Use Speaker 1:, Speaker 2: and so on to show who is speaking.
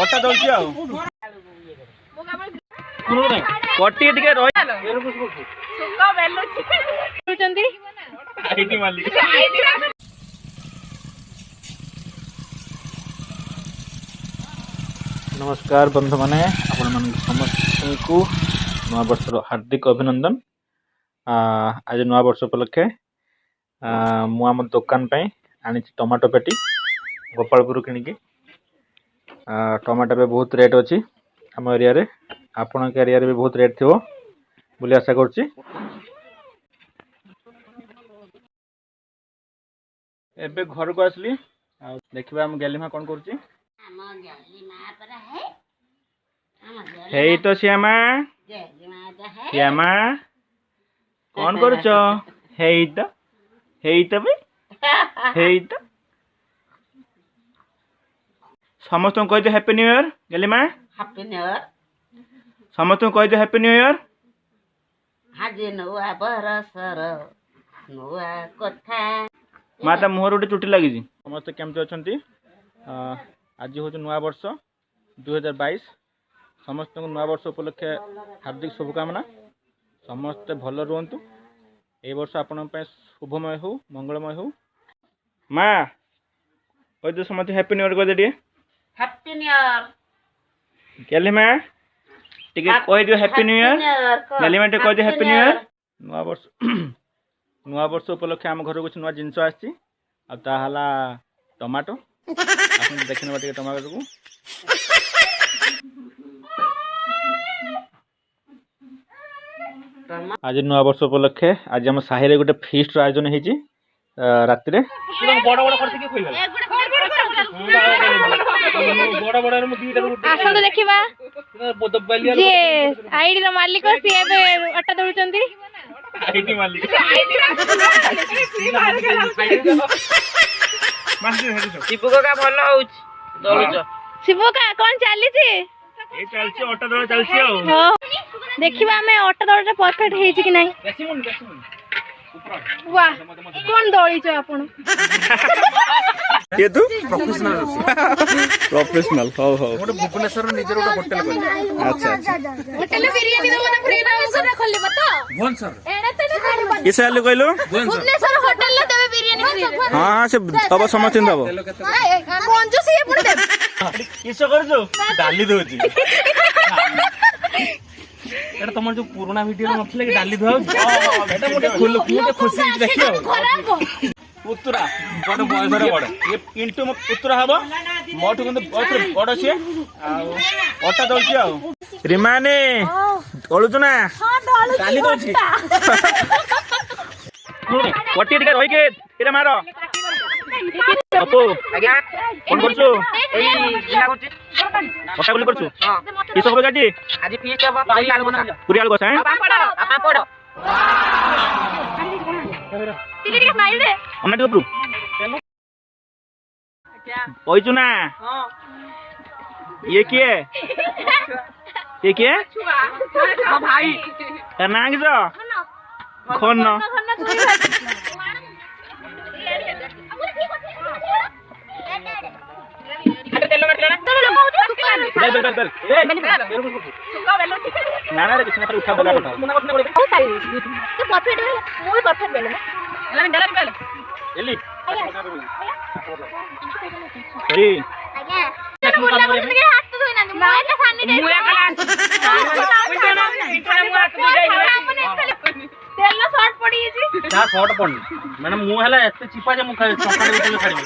Speaker 1: ଅଟା ଦଉଛି ଆଉ କଟି ଟିକେ नमस्कार बंधु मैंने आपण समस्त को नवा वर्ष हार्दिक अभिनंदन। आज नवा वर्ष उपलक्षे मु आम दुकान पे आनी टमाटो पेटी गोपालपुर किनिकी। टमाटो पे बहुत रेट अच्छी आम एरिया रे, आपण के एरिया रे भी बहुत रेट थी बोली आशा करछि। एबे घर को आसली देखिबा हम गैलीमा कोन करछि। हेई तो श्यामा श्यामा कौन करुच? हेई तो भी हेई तो समस्त कह दे हैप्पी न्यू ईयर। गलीमा
Speaker 2: हैप्पी न्यू ईयर।
Speaker 1: समस्त कह दे हैप्पी न्यू ईयर।
Speaker 2: आज नुआ बरसर नुआ कथा
Speaker 1: माता मुहर गोटे चुटी लगी। समस्त केमती अच्छी? आज हूँ नुआ वर्ष 2022। समस्त नुआ वर्ष उपलक्षे हार्दिक शुभकामना। समस्ते भल रुहतु। ए वर्ष आपण शुभमय हो, मंगलमय हो। माँ कह दे समस्त हैप्पी न्यू ईयर कह दे।
Speaker 2: Happy new year.
Speaker 1: गली माँ टिके कह दियो हैप्पी न्यू ईयर। गली माँ कह दियो हैप्पी न्यू ईयर। नुआ वर्ष उपलक्षे आम घर कुछ नुआ जिनस आसी आला टमाटो। आप देखने बाटे टमाटो को आज नुआ वर्ष उपलक्षे आज आम साहि गोटे फीस्ट आयोजन होती राति रे।
Speaker 3: आसंतु देखिबा जे आईडी रो मालिक सी एबे अट्टा दउचंती।
Speaker 1: आईडी मालिक
Speaker 2: शिवको का भल होउछ दउच।
Speaker 3: शिवका कोन चाली छी?
Speaker 1: ए चलछि अट्टा दळ चलछि आ।
Speaker 3: देखिबा हमें अट्टा दळटा परफेक्ट हेछि कि नाही। वाह कोन दळी छ आपण?
Speaker 1: के तू प्रोफेशनल हो हो
Speaker 4: गोटे भुवनेश्वर निजर गोटे होटल कर।
Speaker 1: अच्छा अच्छा
Speaker 3: होटल बिरयानी दो ना फ्री ना उसरा खोले बता।
Speaker 4: भुवन सर
Speaker 3: एडा त
Speaker 1: किसे आलु कहलो?
Speaker 3: भुवनेश्वर होटल ले देबे बिरयानी फ्री।
Speaker 1: हां से अब समझ दबो
Speaker 3: मंजू से पुर दे।
Speaker 1: किस करजो डाली दोजी एटा तमर जो पुराना वीडियो नथले कि डाली धो एटा मोटे खुल मोटे खुशी देखियो। पुत्रा बड़ बयस रे बड़ ये पिंटू मो पुत्रा हबो मोठु কিন্তু बड़ छे आ ओटा दलछि आ रिमाने ओळुछु ना डाली दोछि कोटी टिके रहि के एरे मारो अपो
Speaker 2: आज्ञा
Speaker 1: कोन करछु
Speaker 2: एई जिना करछि
Speaker 1: ओटा गुली करछु। हां की सब गाजी
Speaker 2: आज फीस्ट अब पूरी आलू बना
Speaker 1: पूरी आलू गोसा है
Speaker 2: आपा पड़ो
Speaker 3: टिके टिके स्माइल दे।
Speaker 1: अन्ना टिके प्रू ओइछु ना।
Speaker 2: हां
Speaker 1: ये किए ये किए
Speaker 2: हां भाई
Speaker 1: ना किसो खन ना ना रे किसी ने उठा बगा उठा
Speaker 3: तो परफेक्ट मोर परफेक्ट बेले ना गला बेले
Speaker 1: एली अरे
Speaker 3: आज्ञा मुला के हाथ तो धोई ना मु एटा सानी
Speaker 2: मुया कला
Speaker 3: तेल शॉर्ट पड़ी छी।
Speaker 1: ता शॉर्ट पड़नी मैंने मुंह हला एते चिपा जे मुख चकाडे बेले छाडी